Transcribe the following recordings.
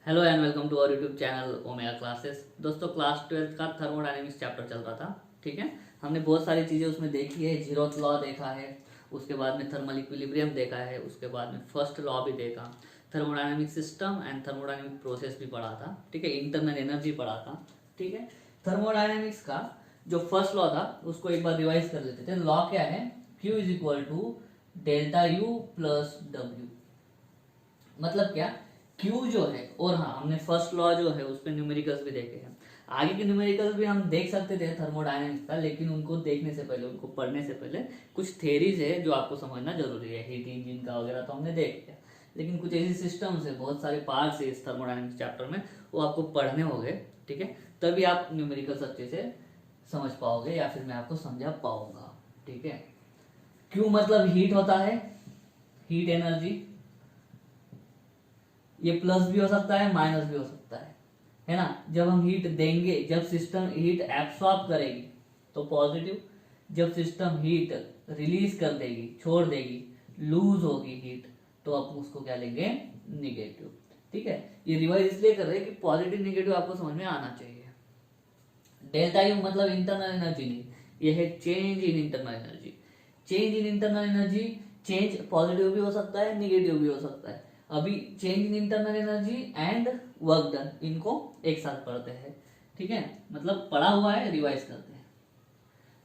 Hello and welcome to our YouTube channel Omega Classes. दोस्तों class 12th का thermodynamics chapter चल रहा था। ठीक है, हमने बहुत सारी चीज़ें उसमें देखी है। जीरोथ लॉ देखा है, उसके बाद में थर्मल इक्विलिब्रियम देखा है, उसके बाद में फर्स्ट लॉ भी देखा, thermodynamic system and thermodynamic process भी पढ़ा था। ठीक है, इंटरनल एनर्जी पढ़ा था। ठीक है, थर्मोडायनेमिक्स का जो फर्स्ट लॉ था उसको एक बार रिवाइज कर लेते थे। लॉ क्या है? Q is equal to delta u plus डब्ल्यू। मतलब क्या? Q जो है, और हाँ हमने फर्स्ट लॉ जो है उस पर न्यूमेरिकल्स भी देखे हैं। आगे के न्यूमेरिकल्स भी हम देख सकते थे थर्मोडायनेमिक्स का, लेकिन उनको देखने से पहले, उनको पढ़ने से पहले कुछ थेरीज है जो आपको समझना जरूरी है। हीट इंजन का वगैरह तो हमने देख लिया, लेकिन कुछ ऐसी सिस्टम्स है, बहुत सारे पार्ट्स है इस थर्मोडायनेमिक्स चैप्टर में, वो आपको पढ़ने होंगे। ठीक है, तभी आप न्यूमेरिकल्स अच्छे से समझ पाओगे या फिर मैं आपको समझा पाऊंगा। ठीक है, क्यू मतलब हीट होता है, हीट एनर्जी। ये प्लस भी हो सकता है, माइनस भी हो सकता है ना। जब हम हीट देंगे, जब सिस्टम हीट एब्सॉर्ब करेगी तो पॉजिटिव, जब सिस्टम हीट रिलीज कर देगी, छोड़ देगी, लूज होगी हीट, तो आप उसको क्या लेंगे? निगेटिव। ठीक है, ये रिवाइज इसलिए कर रहे हैं कि पॉजिटिव निगेटिव आपको समझ में आना चाहिए। डेल्टा यू मतलब इंटरनल एनर्जी नहीं, ये है change in internal energy. Change in internal energy, change positive भी हो सकता है, निगेटिव भी हो सकता है। अभी change in internal energy and work done, इनको एक साथ पढ़ते हैं। ठीक है, मतलब पढ़ा हुआ है, रिवाइज करते हैं।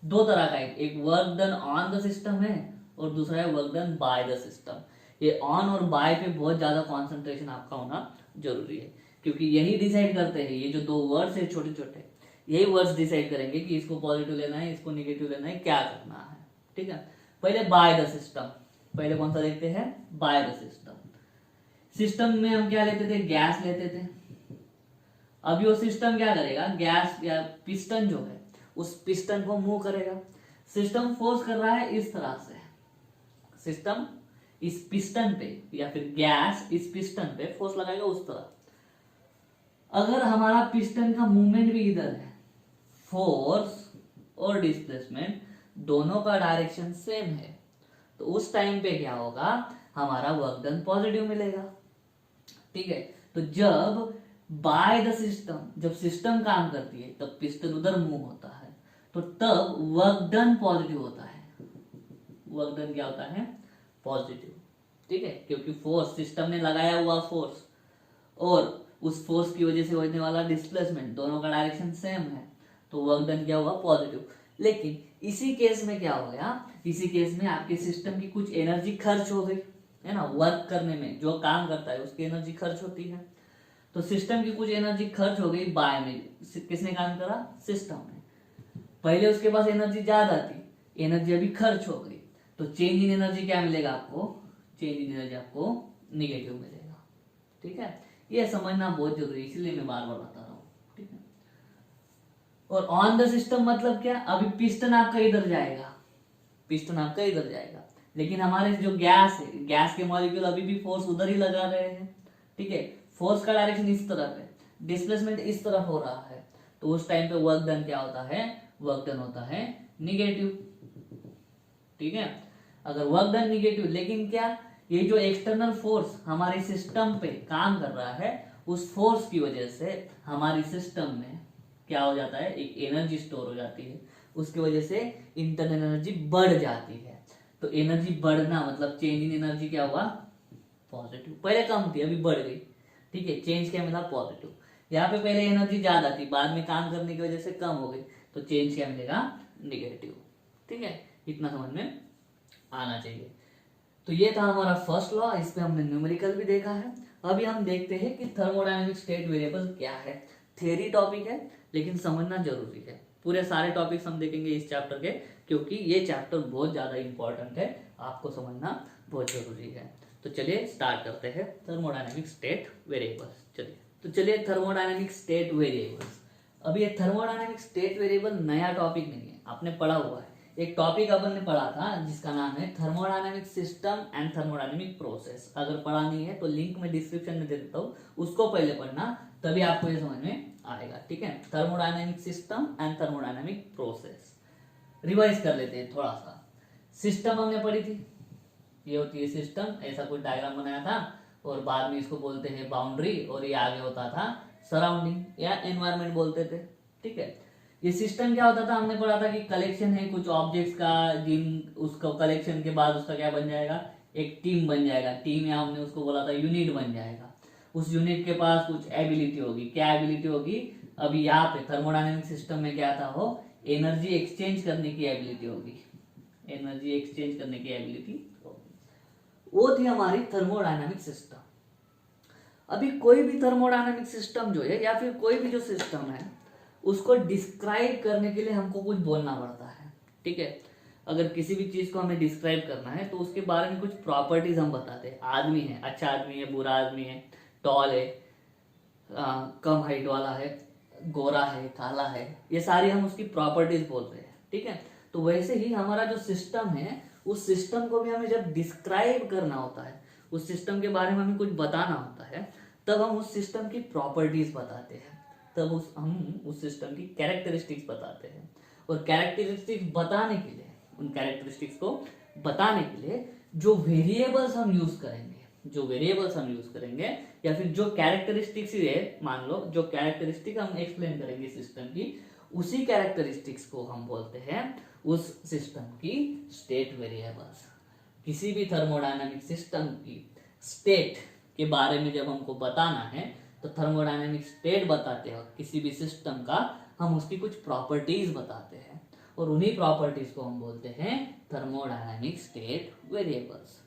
दो तरह का है, एक work done on the system है और दूसरा है work done by the system. ये ऑन और बाय पे बहुत ज्यादा कॉन्सेंट्रेशन आपका होना जरूरी है, क्योंकि यही डिसाइड करते हैं, ये जो दो वर्ड्स है छोटे छोटे, यही वर्ड्स डिसाइड करेंगे कि इसको पॉजिटिव लेना है, इसको निगेटिव लेना है, क्या करना है। ठीक है, पहले बाय द सिस्टम। पहले कौन सा देखते हैं? By the system. सिस्टम में हम क्या लेते थे? गैस लेते थे। अभी वो सिस्टम क्या करेगा? गैस या पिस्टन जो है उस पिस्टन को मूव करेगा। सिस्टम फोर्स कर रहा है इस तरह से, सिस्टम इस पिस्टन पे या फिर गैस इस पिस्टन पे फोर्स लगाएगा उस तरह। अगर हमारा पिस्टन का मूवमेंट भी इधर है, फोर्स और डिस्प्लेसमेंट दोनों का डायरेक्शन सेम है, तो उस टाइम पे क्या होगा? हमारा वर्क डन पॉजिटिव मिलेगा। ठीक है, तो जब बाय द सिस्टम, जब सिस्टम काम करती है तब पिस्टन उधर मूव होता है, तो तब वर्क डन पॉजिटिव होता है। वर्क डन क्या होता है? पॉजिटिव। ठीक है, क्योंकि फोर्स, सिस्टम ने लगाया हुआ फोर्स और उस फोर्स की वजह से होने वाला डिस्प्लेसमेंट, दोनों का डायरेक्शन सेम है, तो वर्क डन क्या हुआ? पॉजिटिव। लेकिन इसी केस में क्या हो गया? इसी केस में आपके सिस्टम की कुछ एनर्जी खर्च हो गई है ना। वर्क करने में जो काम करता है उसकी एनर्जी खर्च होती है, तो सिस्टम की कुछ एनर्जी खर्च हो गई बाय में। किसने काम करा? सिस्टम ने। पहले उसके पास एनर्जी ज्यादा थी, एनर्जी अभी खर्च हो गई, तो चेंज इन एनर्जी क्या मिलेगा आपको? चेंज इन एनर्जी आपको निगेटिव मिलेगा। ठीक है, ये समझना बहुत जरूरी है, इसलिए मैं बार बार बता रहा हूँ। ठीक है, और ऑन द सिस्टम मतलब क्या? अभी पिस्टन आपका इधर जाएगा, पिस्टन आपका इधर जाएगा, लेकिन हमारे जो गैस है, गैस के मॉलिक्यूल अभी भी फोर्स उधर ही लगा रहे हैं। ठीक है, फोर्स का डायरेक्शन इस तरफ है, डिस्प्लेसमेंट इस तरफ हो रहा है, तो उस टाइम पे वर्क डन क्या होता है? वर्क डन होता है निगेटिव। ठीक है, अगर वर्क डन निगेटिव, लेकिन क्या? ये जो एक्सटर्नल फोर्स हमारे सिस्टम पे काम कर रहा है, उस फोर्स की वजह से हमारी सिस्टम में क्या हो जाता है? एक एनर्जी स्टोर हो जाती है, उसकी वजह से इंटरनल एनर्जी बढ़ जाती है। तो एनर्जी बढ़ना मतलब चेंज इन एनर्जी क्या हुआ? पॉजिटिव। पहले कम थी, अभी बढ़ गई। ठीक है, चेंज क्या मिला? पॉजिटिव। यहाँ पे पहले एनर्जी ज्यादा थी, बाद में काम करने की वजह से कम हो गई, तो चेंज क्या मिलेगा? निगेटिव। ठीक है, इतना समझ में आना चाहिए। तो ये था हमारा फर्स्ट लॉ, इस पे हमने न्यूमेरिकल भी देखा है। अभी हम देखते हैं कि थर्मोडायनेमिक स्टेट वेरिएबल क्या है। थ्योरी टॉपिक है, लेकिन समझना जरूरी है। पूरे सारे टॉपिक्स हम देखेंगे इस चैप्टर के, क्योंकि ये चैप्टर बहुत ज्यादा इंपॉर्टेंट है, आपको समझना बहुत जरूरी है। तो चलिए स्टार्ट करते हैं थर्मोडायनेमिक स्टेट वेरिएबल्स। चलिए थर्मोडायनेमिक स्टेट वेरिएबल्स। अब ये थर्मोडायनेमिक स्टेट वेरिएबल नया टॉपिक नहीं है, आपने पढ़ा हुआ है। एक टॉपिक अपन ने पढ़ा था जिसका नाम है thermodynamic system and thermodynamic process. अगर पढ़ा नहीं है तो लिंक में डिस्क्रिप्शन में दे देता हूँ, उसको पहले पढ़ना, तभी आपको ये समझ में आएगा। ठीक है, thermodynamic system and thermodynamic process revise कर लेते हैं थोड़ा सा। सिस्टम हमने पढ़ी थी, ये होती है सिस्टम, ऐसा कोई डायग्राम बनाया था, और बाद में इसको बोलते हैं बाउंड्री, और ये आगे होता था सराउंडिंग या एनवायरनमेंट बोलते थे। ठीक है, ये सिस्टम क्या होता था, हमने पढ़ा था कि कलेक्शन है कुछ ऑब्जेक्ट्स का, जिन उसको कलेक्शन के बाद उसका क्या बन जाएगा, एक टीम बन जाएगा। टीम या हमने उसको बोला था यूनिट बन जाएगा। उस यूनिट के पास कुछ एबिलिटी होगी। क्या एबिलिटी होगी, अभी यहाँ पे थर्मोडायनेमिक सिस्टम में क्या था, वो एनर्जी एक्सचेंज करने की एबिलिटी होगी। एनर्जी एक्सचेंज करने की एबिलिटी होगी, वो थी हमारी थर्मोडायनेमिक सिस्टम। अभी कोई भी थर्मोडायनेमिक सिस्टम जो है या फिर कोई भी जो सिस्टम है उसको डिस्क्राइब करने के लिए हमको कुछ बोलना पड़ता है। ठीक है, अगर किसी भी चीज को हमें डिस्क्राइब करना है तो उसके बारे में कुछ प्रॉपर्टीज हम बताते हैं। आदमी है, अच्छा आदमी है, बुरा आदमी है, टॉल है, कम हाइट वाला है, गोरा है, काला है, ये सारी हम उसकी प्रॉपर्टीज बोल रहे हैं। ठीक है, तो वैसे ही हमारा जो सिस्टम है उस सिस्टम को भी हमें जब डिस्क्राइब करना होता है, उस सिस्टम के बारे में हमें कुछ बताना होता है, तब हम उस सिस्टम की प्रॉपर्टीज बताते हैं, तब हम उस सिस्टम की कैरेक्टरिस्टिक्स बताते हैं। और कैरेक्टरिस्टिक्स बताने के लिए, उन कैरेक्टरिस्टिक्स को बताने के लिए जो वेरिएबल्स हम यूज करेंगे, जो वेरिएबल्स हम यूज करेंगे या फिर जो कैरेक्टरिस्टिक्स ही है, मान लो जो कैरेक्टरिस्टिक हम एक्सप्लेन करेंगे सिस्टम की, उसी कैरेक्टरिस्टिक्स को हम बोलते हैं उस सिस्टम की स्टेट वेरिएबल्स। किसी भी थर्मोडायनामिक सिस्टम की स्टेट के बारे में जब हमको बताना है तो थर्मोडायनामिक स्टेट बताते हैं, किसी भी सिस्टम का हम उसकी कुछ प्रॉपर्टीज बताते हैं, और उन्हीं प्रॉपर्टीज को हम बोलते हैं थर्मोडायनामिक स्टेट वेरिएबल्स।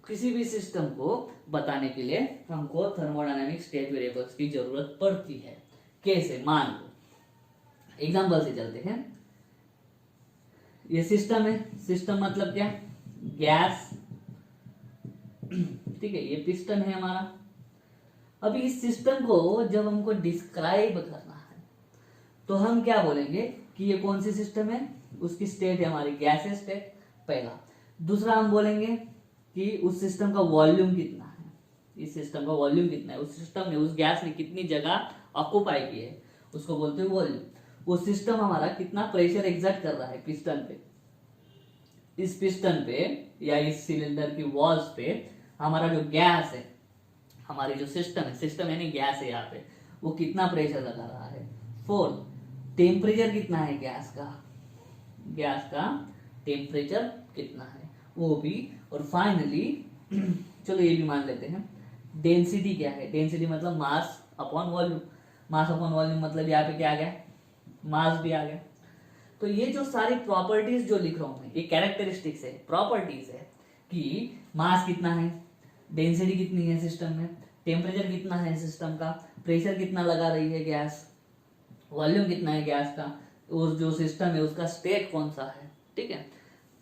किसी भी सिस्टम को बताने के लिए हमको थर्मोडायनामिक स्टेट वेरिएबल्स की जरूरत पड़ती है। कैसे, मान लो एग्जांपल से चलते हैं। ये सिस्टम है, सिस्टम मतलब क्या, गैस। ठीक है, ये पिस्टन है हमारा। अभी इस सिस्टम को जब हमको डिस्क्राइब करना है तो हम क्या बोलेंगे कि ये कौन सी सिस्टम है, उसकी स्टेट है हमारी गैस स्टेट, पहला। दूसरा हम बोलेंगे कि उस सिस्टम का वॉल्यूम कितना है, इस सिस्टम का वॉल्यूम कितना है, उस सिस्टम ने, उस गैस ने कितनी जगह ऑक्युपाई की है, उसको बोलते हैं वॉल्यूम। वो सिस्टम हमारा कितना प्रेशर एग्जर्ट कर रहा है पिस्टन पे, इस पिस्टन पे या इस सिलेंडर की वॉल्स पे हमारा जो गैस है, हमारी जो सिस्टम है, सिस्टम यानी गैस है यहाँ पे, वो कितना प्रेशर लगा रहा है। फोर्थ, टेम्परेचर कितना है गैस का, गैस का टेम्परेचर कितना है वो भी। और फाइनली चलो ये भी मान लेते हैं, डेंसिटी क्या है, डेंसिटी मतलब mass upon volume, mass upon volume मतलब यहाँ पे क्या आ गया, मास भी आ गया। तो ये जो सारी प्रॉपर्टीज जो लिख रहा हूं मैं, ये कैरेक्टरिस्टिक्स है, प्रॉपर्टीज है कि मास कितना है, डेंसिटी कितनी है सिस्टम में, टेम्परेचर कितना है सिस्टम का, प्रेशर कितना लगा रही है गैस, वॉल्यूम कितना है गैस का, और जो सिस्टम है उसका स्टेट कौन सा है। ठीक है,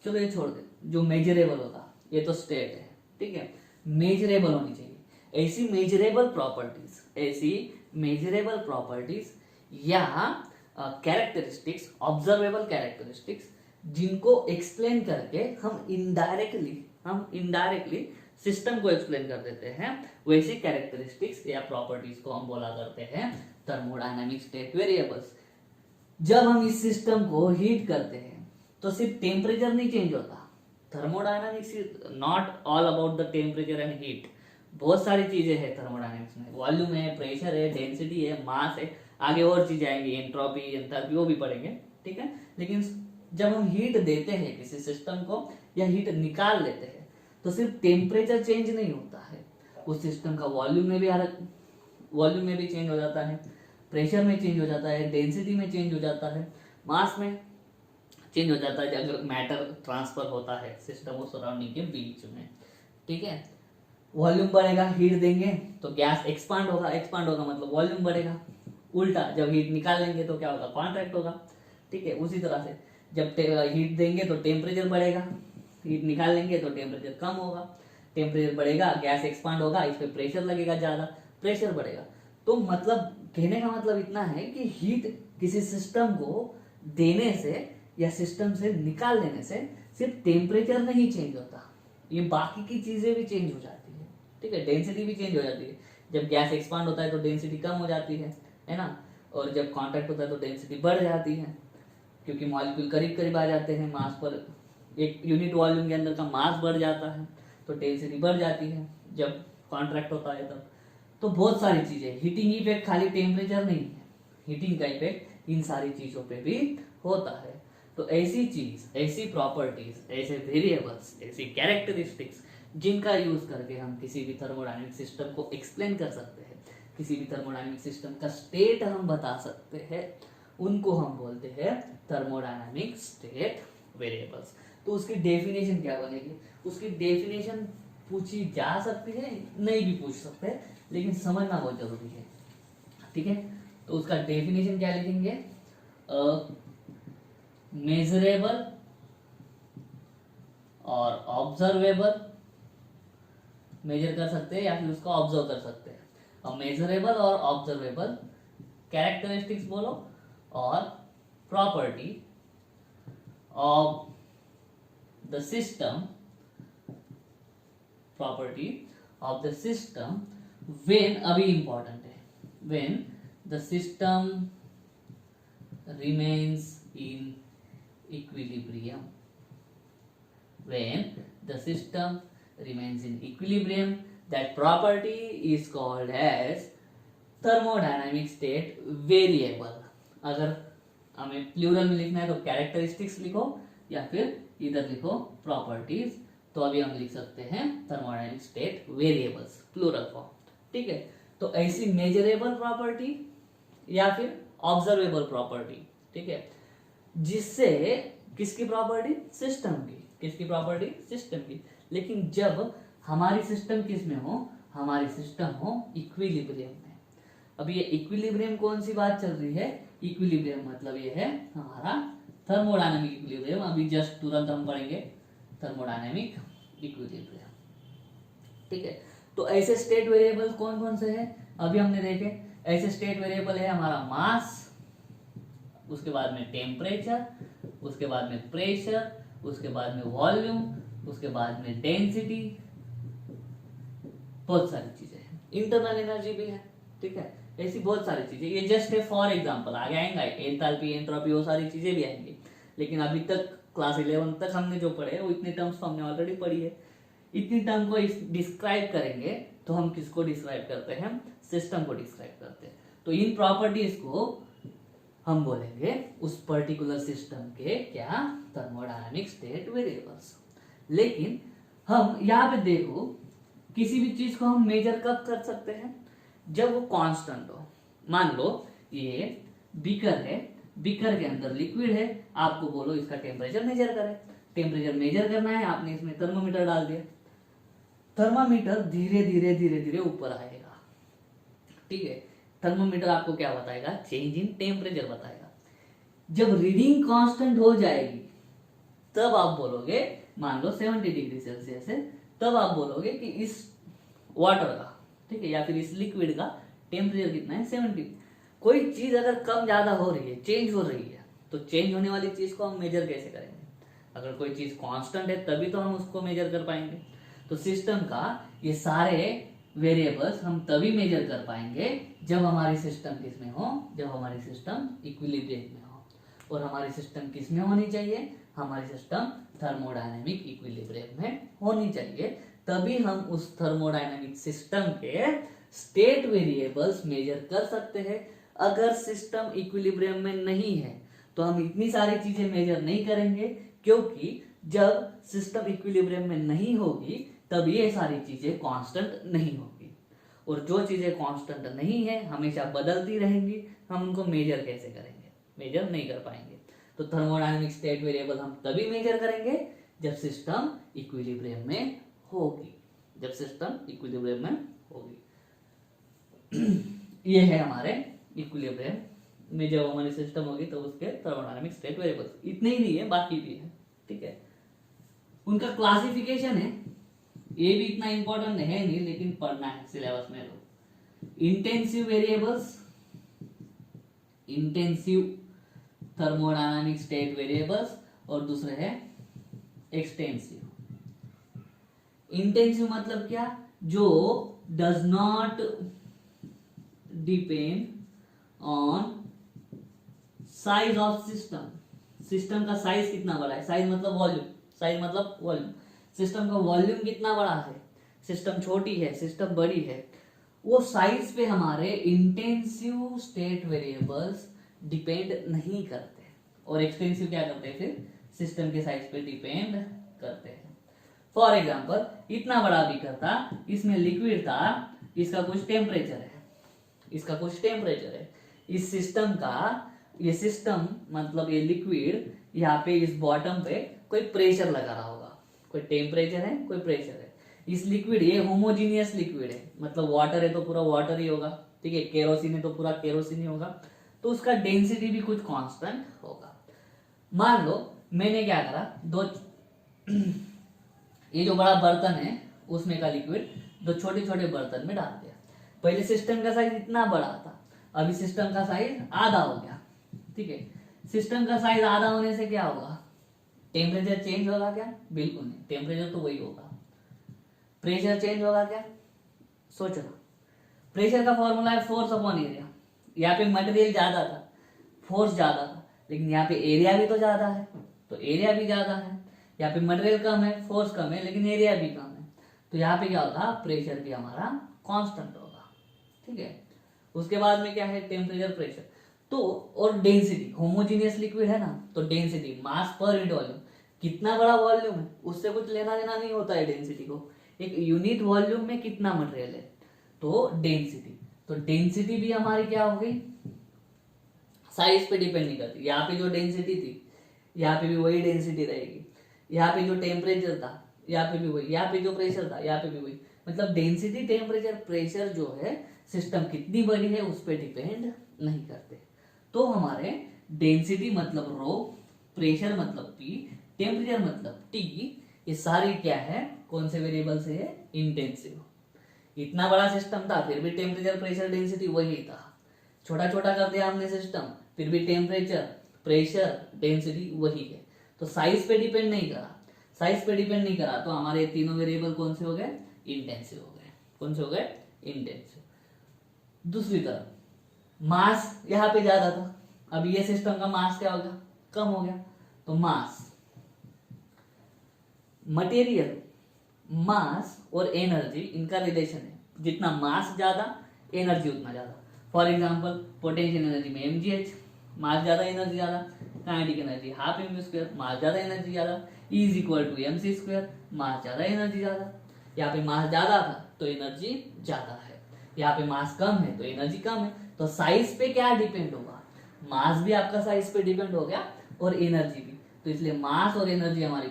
चलो ये छोड़ दे, जो मेजरेबल होगा, ये तो स्टेट है। ठीक है, मेजरेबल होनी चाहिए ऐसी मेजरेबल प्रॉपर्टीज, ऐसी मेजरेबल प्रॉपर्टीज या कैरेक्टरिस्टिक्स, ऑब्जर्वेबल कैरेक्टरिस्टिक्स, जिनको एक्सप्लेन करके हम इनडायरेक्टली सिस्टम को एक्सप्लेन कर देते हैं, वैसी कैरेक्टरिस्टिक्स या प्रॉपर्टीज को हम बोला करते हैं थर्मोडायनामिक स्टेट वेरिएबल्स। जब हम इस सिस्टम को हीट करते हैं तो सिर्फ टेम्परेचर नहीं चेंज होता, thermodynamics is not all about the temperature and heat, बहुत सारी चीजें हैं थर्मोडायनामिक्स में, वॉल्यूम है, प्रेशर है, डेंसिटी है, मास है, आगे और चीजें आएंगी, एंट्रोपी, एंथैल्पी, वो भी पढ़ेंगे। ठीक है, लेकिन जब हम हीट देते हैं किसी सिस्टम को या हीट निकाल लेते हैं तो सिर्फ टेम्परेचर चेंज नहीं होता है, उस सिस्टम का वॉल्यूम में भी चेंज हो जाता है, प्रेशर में चेंज हो जाता है, डेंसिटी में चेंज हो जाता है, मास में चेंज हो जाता है अगर मैटर ट्रांसफर होता है सिस्टम और सराउंडिंग के बीच में। ठीक है, वॉल्यूम बढ़ेगा, हीट देंगे तो गैस एक्सपांड होगा मतलब वॉल्यूम बढ़ेगा, उल्टा जब हीट निकाल लेंगे तो क्या होगा, कॉन्ट्रैक्ट होगा। ठीक है, उसी तरह से जब हीट देंगे तो टेम्परेचर बढ़ेगा, हीट निकाल लेंगे तो टेम्परेचर कम होगा, टेम्परेचर बढ़ेगा, गैस एक्सपांड होगा, इस पे प्रेशर लगेगा ज्यादा, प्रेशर बढ़ेगा। तो मतलब कहने का मतलब इतना है कि हीट किसी सिस्टम को देने से या सिस्टम से निकाल देने से सिर्फ टेम्परेचर नहीं चेंज होता, ये बाकी की चीजें भी चेंज हो जाती है। ठीक है, डेंसिटी भी चेंज हो जाती है, जब गैस एक्सपांड होता है तो डेंसिटी कम हो जाती है ना, और जब कॉन्टैक्ट होता है तो डेंसिटी बढ़ जाती है, क्योंकि मॉलिक्यूल करीब करीब आ जाते हैं मास पर, एक यूनिट वॉल्यूम के अंदर का मास बढ़ जाता है तो डेंसिटी बढ़ जाती है। जब कॉन्ट्रैक्ट होता है तब। तो बहुत सारी चीजें, हीटिंग इफेक्ट खाली टेम्परेचर नहीं है, हीटिंग का इफेक्ट इन सारी चीजों पे भी होता है। तो ऐसी चीज, ऐसी प्रॉपर्टीज, ऐसे वेरिएबल्स, ऐसी कैरेक्टरिस्टिक्स जिनका यूज करके हम किसी भी थर्मोडायनेमिक सिस्टम को एक्सप्लेन कर सकते हैं, किसी भी थर्मोडायनेमिक सिस्टम का स्टेट हम बता सकते हैं, उनको हम बोलते हैं थर्मोडायनेमिक स्टेट वेरिएबल्स। तो उसकी डेफिनेशन क्या बनेगी? उसकी डेफिनेशन पूछी जा सकती है, नहीं भी पूछ सकते हैं, लेकिन समझना बहुत जरूरी है, ठीक है। तो उसका डेफिनेशन क्या लिखेंगे? मेजरेबल और ऑब्जर्वेबल, मेजर कर सकते हैं या फिर उसको ऑब्जर्व कर सकते हैं। अब मेजरेबल और ऑब्जर्वेबल कैरेक्टरिस्टिक्स बोलो और property of the system, property of the system when, अभी इंपॉर्टेंट है, when the system remains in equilibrium, when the system remains in equilibrium, that property is called as thermodynamic state variable। अगर हमें plural में लिखना है तो characteristics लिखो या फिर इधर लिखो प्रॉपर्टीज, तो अभी हम लिख सकते हैं thermodynamic state variables, plural form, ठीक है। तो ऐसी मेजरेबल प्रॉपर्टी या फिर ऑब्जर्वेबल प्रॉपर्टी, ठीक है, जिससे किसकी प्रॉपर्टी? सिस्टम की। किसकी प्रॉपर्टी? सिस्टम की। लेकिन जब हमारी सिस्टम किस में हो? हमारी सिस्टम हो इक्विलिब्रियम में। अब ये इक्विलिब्रियम कौन सी बात चल रही है? इक्विलिब्रियम मतलब ये है हमारा थर्मोडायनेमिक इक्विलिब्रियम। अभी जस्ट तुरंत हम पढ़ेंगे थर्मोडायनेमिक इक्विलिब्रियम, ठीक है। तो ऐसे स्टेट वेरिएबल कौन कौन से हैं? अभी हमने देखे, ऐसे स्टेट वेरिएबल है हमारा मास, उसके बाद में टेम्परेचर, उसके बाद में प्रेशर, उसके बाद में वॉल्यूम, उसके बाद में डेंसिटी, बहुत सारी चीजें हैं, इंटरनल एनर्जी भी है, ठीक है। ऐसी बहुत सारी चीजें, ये जस्ट है फॉर एग्जांपल, आगे आएंगे एंथैल्पी, एंट्रोपी, वो सारी चीजें भी आएंगी। लेकिन अभी तक क्लास 11 तक हमने जो पढ़े वो इतने टर्म्स तो हमने ऑलरेडी पढ़ी है। इतनी टर्म को डिस्क्राइब करेंगे तो हम किसको डिस्क्राइब करते हैं? सिस्टम को डिस्क्राइब करते हैं। तो इन प्रॉपर्टीज को हम बोलेंगे उस पर्टिकुलर सिस्टम के क्या? Thermodynamic state variables. लेकिन हम यहाँ पे देखो, किसी भी चीज को हम मेजर कब कर सकते हैं? जब वो कांस्टेंट हो। मान लो ये बीकर है, बीकर के अंदर लिक्विड है, आपको बोलो इसका टेम्परेचर मेजर करें। टेम्परेचर मेजर करना है, आपने इसमें थर्मोमीटर डाल दिया, थर्मोमीटर धीरे धीरे धीरे धीरे ऊपर आएगा, ठीक है। थर्मोमीटर आपको क्या बताएगा? चेंज इन टेम्परेचर बताएगा। जब रीडिंग कांस्टेंट हो जाएगी तब आप बोलोगे, मान लो 70 डिग्री सेल्सियस है, तब आप बोलोगे कि इस वाटर का, ठीक है, या फिर इस लिक्विड का टेम्परेचर कितना है? 70। कोई चीज अगर कम ज्यादा हो रही है, चेंज हो रही है, तो चेंज होने वाली चीज को हम मेजर कैसे करेंगे? अगर कोई चीज कांस्टेंट है तभी तो हम उसको मेजर कर पाएंगे। तो सिस्टम का ये सारे वेरिएबल्स हम तभी मेजर कर पाएंगे जब हमारी सिस्टम किस में हो? जब हमारी सिस्टम इक्विलिब्रियम में हो। और हमारी सिस्टम किस में होनी चाहिए? हमारी सिस्टम थर्मोडायनेमिक इक्विलिब्रियम में होनी चाहिए। तभी हम उस थर्मोडायनेमिक सिस्टम के स्टेट वेरिएबल्स मेजर कर सकते हैं। अगर सिस्टम इक्विलिब्रियम में नहीं है तो हम इतनी सारी चीजें मेजर नहीं करेंगे, क्योंकि जब सिस्टम इक्विलिब्रियम में नहीं होगी तब ये सारी चीजें कांस्टेंट नहीं होगी। और जो चीजें कांस्टेंट नहीं है, हमेशा बदलती रहेंगी, हम उनको मेजर कैसे करेंगे? मेजर नहीं कर पाएंगे। तो थर्मोडायनेमिक स्टेट वेरिएबल हम तभी मेजर करेंगे जब सिस्टम इक्विलिब्रियम में होगी, जब सिस्टम इक्विलिब्रियम में होगी। ये है हमारे इक्विलिब्रियम में जब हमारी सिस्टम होगी तो उसके थर्मोडायनेमिक स्टेट वेरिएबल्स। इतने ही नहीं है, बाकी भी है, ठीक है। उनका क्लासिफिकेशन है, ये भी इतना इंपॉर्टेंट है नहीं, लेकिन पढ़ना है सिलेबस में। लोग intensive variables, intensive thermodynamic state variables, और दूसरे है एक्सटेंसिव। इंटेंसिव मतलब क्या? जो does not depend on size of system. System का साइज कितना बड़ा है? साइज मतलब वॉल्यूम, साइज मतलब वॉल्यूम। सिस्टम का वॉल्यूम कितना बड़ा है, सिस्टम छोटी है, सिस्टम बड़ी है, वो साइज पे हमारे इंटेंसिव स्टेट वेरिएबल्स डिपेंड नहीं करते, और एक्सटेंसिव क्या करते हैं, फिर सिस्टम के साइज पे डिपेंड करते हैं। फॉर एग्जाम्पल, इतना बड़ा बीकर था, इसमें लिक्विड था, इसका कुछ टेम्परेचर है, इसका कुछ टेम्परेचर है, इस सिस्टम का, ये सिस्टम मतलब ये लिक्विड यहाँ पे इस बॉटम पे कोई प्रेशर लगा रहा होगा, कोई टेम्परेचर है, कोई प्रेशर है। इस लिक्विड, ये होमोजीनियस लिक्विड है, मतलब वाटर है तो पूरा वाटर ही होगा, ठीक है, केरोसिन है तो पूरा केरोसिन ही होगा, तो उसका डेंसिटी भी कुछ कांस्टेंट होगा। मान लो मैंने क्या करा, दो ये जो बड़ा बर्तन है उसमें का लिक्विड दो छोटे छोटे बर्तन में डाल दिया। पहले सिस्टम का साइज इतना बड़ा था, अभी सिस्टम का साइज आधा हो गया, ठीक है। सिस्टम का साइज आधा होने से क्या होगा, टेम्परेचर चेंज होगा क्या? बिल्कुल नहीं, टेम्परेचर तो वही होगा। प्रेशर चेंज होगा क्या? सोचो, प्रेशर का फॉर्मूला है फोर्स अपॉन एरिया। यहाँ पे मटेरियल ज्यादा था, फोर्स ज्यादा था, लेकिन यहाँ पे एरिया भी तो ज्यादा है, तो एरिया भी ज्यादा है। यहाँ पे मटेरियल कम है, फोर्स कम है, लेकिन एरिया भी कम है, तो यहाँ पे क्या होगा, प्रेशर भी हमारा कांस्टेंट होगा, ठीक है। उसके बाद में क्या है, टेम्परेचर, प्रेशर, तो और डेंसिटी। होमोजीनियस लिक्विड है ना, तो डेंसिटी, मास पर यूनिट वॉल्यूम, कितना बड़ा वॉल्यूम है उससे कुछ लेना देना नहीं होता है डेंसिटी को, एक यूनिट वॉल्यूम में कितना मटेरियल है, तो डेंसिटी। तो डेंसिटी भी हमारी क्या हो गई, साइज पे डिपेंड नहीं करती। यहाँ पे जो डेंसिटी थी, यहाँ पे भी वही डेंसिटी रहेगी, यहाँ पे जो टेम्परेचर था, यहाँ पे भी वही, यहाँ पे जो प्रेशर था, यहाँ पे भी वही। मतलब डेंसिटी, टेम्परेचर, प्रेशर जो है, सिस्टम कितनी बड़ी है उस पर डिपेंड नहीं करते। तो हमारे डेंसिटी मतलब रो, प्रेशर मतलब पी, टेम्परेचर मतलब टी, ये सारी क्या है, कौन से वेरिएबल से है, इंटेंसिव। इतना बड़ा सिस्टम था फिर भी टेम्परेचर, प्रेशर, डेंसिटी वही था। छोटा छोटा कर दिया हमने सिस्टम, फिर भी टेम्परेचर, प्रेशर, डेंसिटी वही है। तो साइज पे डिपेंड नहीं करा, साइज पे डिपेंड नहीं करा, तो हमारे तीनों वेरिएबल कौन से हो गए, इंटेंसिव हो गए। कौन से हो गए, इंटेंसिव। दूसरी तरफ मास यहाँ पे ज्यादा था, अब ये सिस्टम का मास क्या होगा, कम हो गया, तो मास, मटेरियल, मास और एनर्जी, इनका रिलेशन है, जितना मास ज्यादा एनर्जी उतना ज्यादा। फॉर एग्जांपल, पोटेंशियल एनर्जी में mgh, मास ज्यादा एनर्जी ज्यादा, kinetic energy half mv square, mass ज्यादा एनर्जी ज्यादा, E is equal to mc square, mass ज्यादा एनर्जी ज्यादा। यहाँ पे मास ज्यादा था तो एनर्जी ज्यादा है, यहाँ पे मास कम है तो एनर्जी कम है। तो साइज पे क्या डिपेंड होगा, मास भी आपका साइज पे डिपेंड हो गया और एनर्जी भी। तो इसलिए मास और एनर्जी हमारी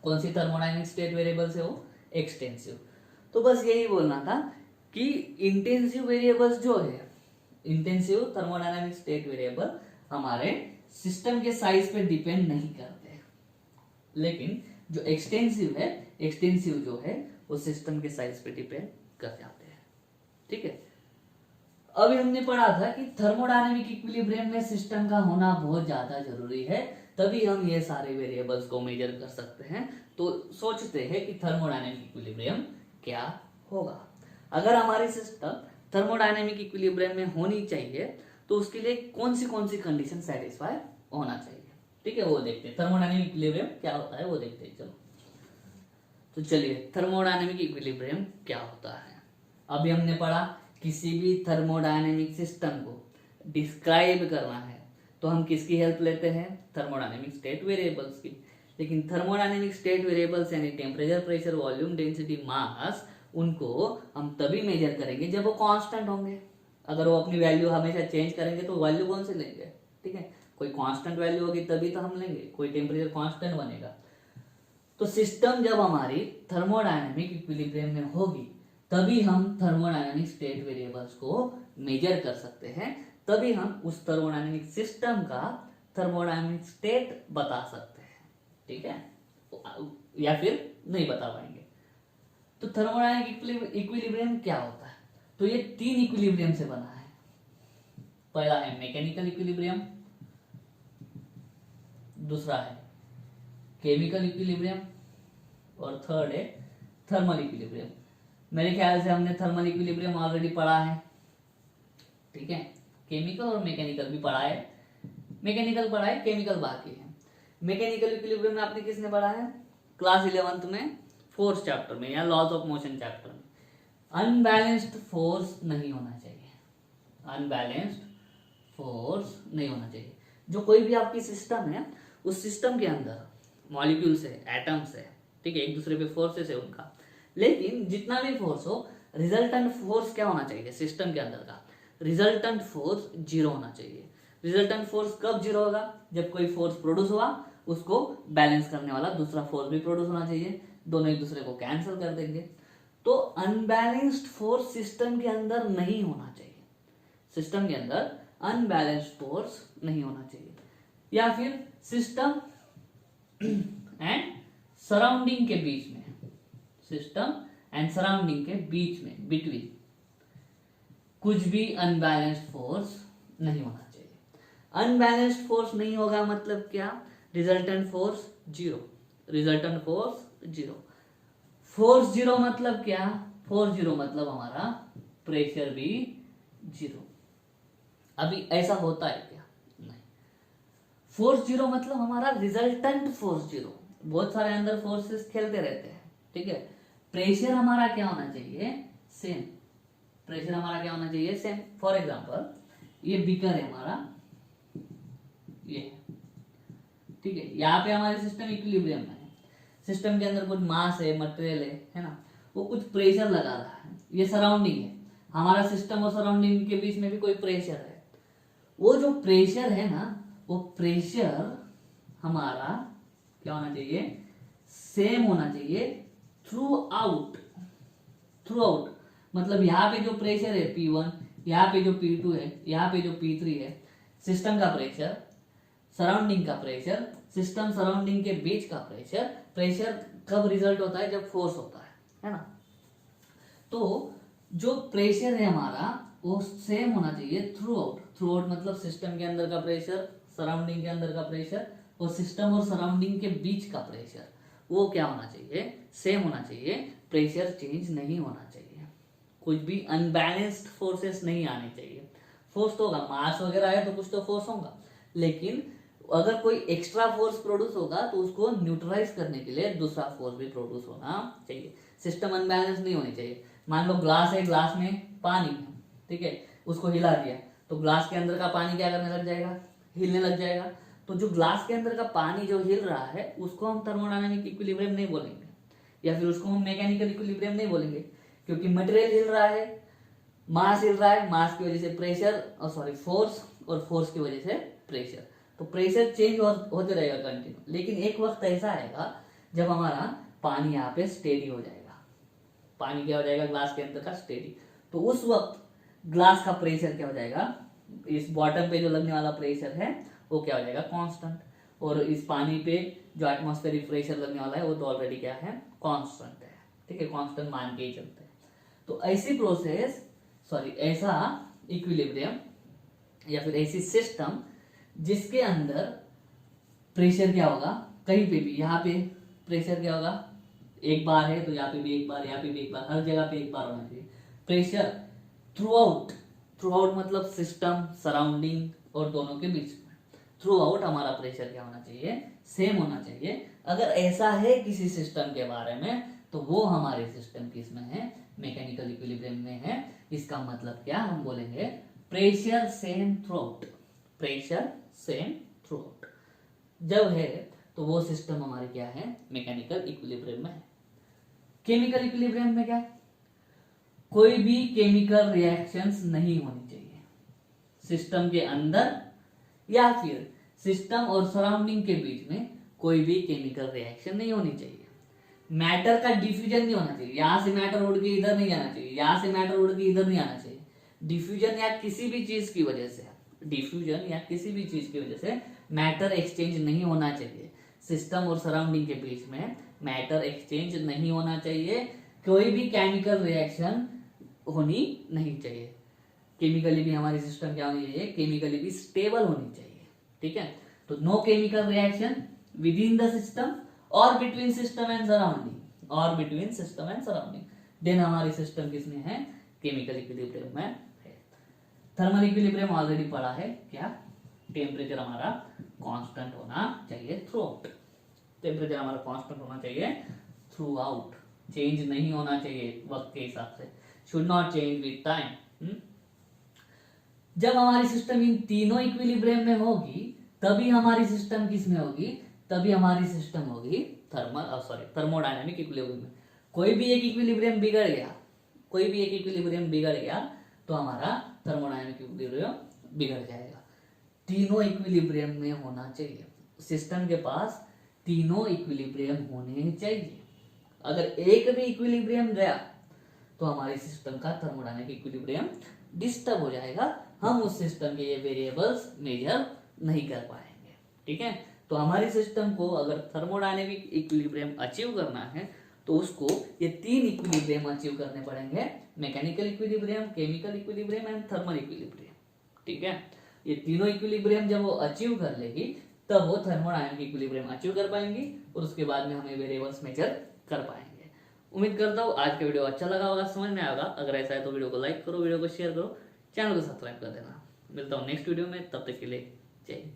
कौन सी थर्मोडायनेमिक स्टेट वेरिएबल से हो, एक्सटेंसिव। तो बस यही बोलना था कि इंटेंसिव वेरिएबल्स जो है, इंटेंसिव थर्मोडायनेमिक स्टेट वेरिएबल हमारे सिस्टम के साइज पे डिपेंड नहीं करते, लेकिन जो एक्सटेंसिव है, एक्सटेंसिव जो है वो सिस्टम के साइज पे डिपेंड कर जाते हैं, ठीक है। अभी हमने पढ़ा था कि थर्मोडायनेमिक इक्विलिब्रियम में सिस्टम का होना बहुत ज्यादा जरूरी है, तभी हम ये सारे वेरिएबल्स को मेजर कर सकते हैं। तो सोचते हैं कि थर्मोडायनेमिक इक्विलिब्रियम क्या होगा। अगर हमारी सिस्टम थर्मोडायनेमिक इक्विलिब्रियम में होनी चाहिए तो उसके लिए कौन सी कंडीशन सेटिस्फाई होना चाहिए, ठीक है, वो देखते हैं। थर्मोडायनेमिक इक्विलिब्रियम क्या होता है वो देखते हैं। चलो, तो चलिए, थर्मोडायनेमिक इक्विलिब्रियम क्या होता है। अभी हमने पढ़ा, किसी भी थर्मोडायनेमिक सिस्टम को डिस्क्राइब करना है तो हम किसकी हेल्प लेते हैं, थर्मोडायनेमिक स्टेट वेरिएबल्स की। लेकिन थर्मोडायनेमिक स्टेट वेरिएबल्स यानी टेम्परेचर, प्रेशर, वॉल्यूम, डेंसिटी, मास, उनको हम तभी मेजर करेंगे जब वो कांस्टेंट होंगे। अगर वो अपनी वैल्यू हमेशा चेंज करेंगे तो वैल्यू कौन से लेंगे, ठीक है, कोई कांस्टेंट वैल्यू होगी तभी तो हम लेंगे, कोई टेम्परेचर कांस्टेंट बनेगा। तो सिस्टम जब हमारी थर्मोडायनेमिक इक्विलिब्रियम में होगी तभी हम थर्मोडायनेमिक स्टेट वेरिएबल्स को मेजर कर सकते हैं, तभी हम उस थर्मोडायनेमिक सिस्टम का थर्मोडायनेमिक स्टेट बता सकते हैं, ठीक है, या फिर नहीं बता पाएंगे। तो थर्मोडायनेमिक इक्विलिब्रियम क्या होता है, तो ये 3 इक्विलिब्रियम से बना है। पहला है मैकेनिकल इक्विलिब्रियम, दूसरा है केमिकल इक्विलिब्रियम और थर्ड है थर्मल इक्विलिब्रियम। मेरे ख्याल से हमने थर्मल इक्विलिब्रियम ऑलरेडी पढ़ा है, ठीक है, केमिकल और मैकेनिकल भी पढ़ा है, मैकेनिकल पढ़ा है, केमिकल बाकी है। मैकेनिकल इक्विलिब्रियम में आपने किसने पढ़ा है, क्लास 11th में फोर्स चैप्टर में या लॉज ऑफ मोशन चैप्टर में, अनबैलेंस्ड फोर्स नहीं होना चाहिए, अनबैलेंस्ड फोर्स नहीं होना चाहिए। जो कोई भी आपकी सिस्टम है, उस सिस्टम के अंदर मॉलिक्यूल्स है, एटम्स है, ठीक है, एक दूसरे पे फोर्सेस है उनका, लेकिन जितना भी फोर्स हो, रिजल्टेंट फोर्स क्या होना चाहिए सिस्टम के अंदर का, रिजल्टेंट फोर्स जीरो होना चाहिए। रिजल्टेंट फोर्स कब जीरो होगा, जब कोई फोर्स प्रोड्यूस हुआ, उसको बैलेंस करने वाला दूसरा फोर्स भी प्रोड्यूस होना चाहिए, दोनों एक दूसरे को कैंसिल कर देंगे। तो अनबैलेंस्ड फोर्स सिस्टम के अंदर नहीं होना चाहिए, सिस्टम के अंदर अनबैलेंस्ड फोर्स नहीं होना चाहिए। या फिर सिस्टम एंड सराउंडिंग के बीच में, सिस्टम एंड सराउंडिंग के बीच में, बिटवीन, कुछ भी अनबैलेंस्ड फोर्स नहीं होना चाहिए। अनबैलेंस्ड फोर्स नहीं होगा मतलब क्या, resultant force zero, resultant force zero. Force zero मतलब क्या, फोर्स जीरो मतलब हमारा प्रेशर भी जीरो। अभी ऐसा होता है क्या, नहीं। फोर्स जीरो मतलब हमारा रिजल्टेंट फोर्स जीरो। बहुत सारे अंदर फोर्सेस खेलते रहते हैं, ठीक है। प्रेशर हमारा क्या होना चाहिए, सेम, प्रेशर हमारा क्या होना चाहिए, सेम। फॉर एग्जांपल ये बीकर है हमारा, ये, ठीक है, यहाँ पे हमारे सिस्टम इक्विलिब्रियम में है, सिस्टम के अंदर कुछ मास है, मटेरियल है ना, वो कुछ प्रेशर लगा रहा है, ये सराउंडिंग है, हमारा सिस्टम और सराउंडिंग के बीच में भी कोई प्रेशर है। वो जो प्रेशर है ना, वो प्रेशर हमारा क्या होना चाहिए, सेम होना चाहिए थ्रू आउट, थ्रू आउट मतलब यहाँ पे जो प्रेशर है P1, यहाँ पे जो P2 है, यहाँ पे जो P3 है, सिस्टम का प्रेशर, सराउंडिंग का प्रेशर, सिस्टम सराउंडिंग के बीच का प्रेशर। प्रेशर कब रिजल्ट होता है, जब फोर्स होता है ना। तो जो प्रेशर है हमारा वो सेम होना चाहिए थ्रू आउट, थ्रू आउट मतलब सिस्टम के अंदर का प्रेशर, सराउंडिंग के अंदर का प्रेशर और सिस्टम और सराउंडिंग के बीच का प्रेशर, वो क्या होना चाहिए, सेम होना चाहिए, प्रेशर चेंज नहीं होना चाहिए, कुछ भी अनबैलेंस्ड फोर्सेस नहीं आने चाहिए। फोर्स तो होगा, मास वगैरह है तो कुछ तो फोर्स होगा, लेकिन अगर कोई एक्स्ट्रा फोर्स प्रोड्यूस होगा तो उसको न्यूट्रलाइज करने के लिए दूसरा फोर्स भी प्रोड्यूस होना चाहिए। सिस्टम अनबैलेंस नहीं होनी चाहिए। मान लो ग्लास है, ग्लास में पानी है, ठीक है, उसको हिला दिया तो ग्लास के अंदर का पानी क्या करने लग जाएगा, हिलने लग जाएगा। तो जो ग्लास के अंदर का पानी जो हिल रहा है उसको हम थर्मोडायनामिक इक्विलिब्रियम नहीं बोलेंगे, या फिर उसको हम मैकेनिकल इक्विलिब्रियम नहीं बोलेंगे, क्योंकि मटेरियल हिल रहा है, मास हिल रहा है, मास की वजह से प्रेशर, और फोर्स, और फोर्स की वजह से प्रेशर। तो प्रेशर चेंज होते रहेगा कंटिन्यू, लेकिन एक वक्त ऐसा आएगा जब हमारा पानी यहाँ पे स्टेडी हो जाएगा, पानी क्या हो जाएगा, ग्लास के अंदर का स्टेडी। तो उस वक्त ग्लास का प्रेशर क्या हो जाएगा, इस बॉटम पे जो लगने वाला प्रेशर है वो क्या हो जाएगा, कांस्टेंट, और इस पानी पे जो एटमॉस्फेरिक प्रेशर लगने वाला है वो तो ऑलरेडी क्या है, कांस्टेंट है, ठीक है, कांस्टेंट मान के ही चलते हैं। तो ऐसी प्रोसेस, ऐसा इक्विलिब्रियम या फिर ऐसी सिस्टम जिसके अंदर प्रेशर क्या होगा, कहीं पे भी, यहाँ पे प्रेशर क्या होगा, एक बार है तो यहाँ पे भी एक बार, यहाँ पे भी एक बार, हर जगह पे एक बार होना चाहिए। Pressure through out, through out मतलब सिस्टम, सराउंडिंग और दोनों के बीच में, थ्रू आउट हमारा प्रेशर क्या होना चाहिए, सेम होना चाहिए। अगर ऐसा है किसी सिस्टम के बारे में तो वो हमारे सिस्टम किसमें है, मैकेनिकल इक्विलिब्रियम में है। इसका मतलब क्या, हम बोलेंगे pressure same through out, pressure same through out जब है तो वो सिस्टम हमारे क्या है, मैकेनिकल इक्विलिब्रियम में है। केमिकल इक्विलिब्रियम में क्या, कोई भी केमिकल रिएक्शंस नहीं होनी चाहिए सिस्टम के अंदर, या फिर सिस्टम और सराउंडिंग के बीच में कोई भी केमिकल रिएक्शन नहीं होनी चाहिए। मैटर का डिफ्यूजन नहीं होना चाहिए, यहां से मैटर उड़ के इधर नहीं आना चाहिए, यहां से मैटर उड़ के इधर नहीं आना चाहिए। डिफ्यूजन या किसी भी चीज की वजह से, डिफ्यूजन या किसी भी चीज की वजह से मैटर एक्सचेंज नहीं होना चाहिए। सिस्टम और सराउंडिंग के बीच में मैटर एक्सचेंज नहीं होना चाहिए, कोई भी केमिकल रिएक्शन होनी नहीं चाहिए। केमिकली भी हमारी सिस्टम क्या होनी चाहिए, केमिकली भी स्टेबल होनी चाहिए, ठीक है। तो no chemical reaction within the system और बिटवीन सिस्टम एंड सराउंडिंग, और between system and surrounding, then हमारी सिस्टम किसमें है, केमिकल इक्विलिब्रियम में है। थर्मल इक्विलिब्रियम ऑलरेडी पढ़ा है, क्या, टेम्परेचर हमारा कांस्टेंट होना चाहिए थ्रू आउट, टेम्परेचर हमारा कांस्टेंट होना चाहिए थ्रू आउट, चेंज नहीं होना चाहिए वक्त के हिसाब से, should not change with time. जब हमारी सिस्टम इन तीनों इक्विलिब्रियम में होगी तभी हमारी सिस्टम किस में होगी, तभी हमारी सिस्टम होगी थर्मोडायनेमिक इक्विलिब्रियम में। कोई भी एक इक्विलिब्रियम बिगड़ गया, कोई भी एक इक्विलिब्रियम बिगड़ गया तो हमारा थर्मोडायनेमिक इक्विलिब्रियम बिगड़ जाएगा। तीनों इक्विलिब्रियम में होना चाहिए, सिस्टम के पास तीनों इक्विलिब्रियम होने चाहिए। अगर एक भी इक्विलिब्रियम गया तो हमारी सिस्टम का थर्मोडायनेमिक इक्विलिब्रियम डिस्टर्ब हो जाएगा, हम उस सिस्टम के ये वेरिएबल्स मेजर नहीं कर पाएंगे। ठीक है, तो हमारी सिस्टम को अगर थर्मोडायनेमिक इक्विलिब्रियम अचीव करना है तो उसको ये तीन इक्विलिब्रियम अचीव करने पड़ेंगे, mechanical equilibrium, chemical equilibrium and thermal equilibrium. ठीक है, ये तीनों इक्विलिब्रियम जब वो अचीव कर लेगी तब वो थर्मोडायनेमिक इक्विलिब्रियम अचीव कर पाएंगी और उसके बाद में हमें वेरिएबल्स मेजर कर पाएंगे। उम्मीद करता हूँ आज का वीडियो अच्छा लगा होगा, समझ में आएगा। अगर ऐसा है तो वीडियो को लाइक करो, वीडियो को शेयर करो, चैनल को सब्सक्राइब कर देना। मिलता हूँ नेक्स्ट वीडियो में, तब तक के लिए जय हिंद।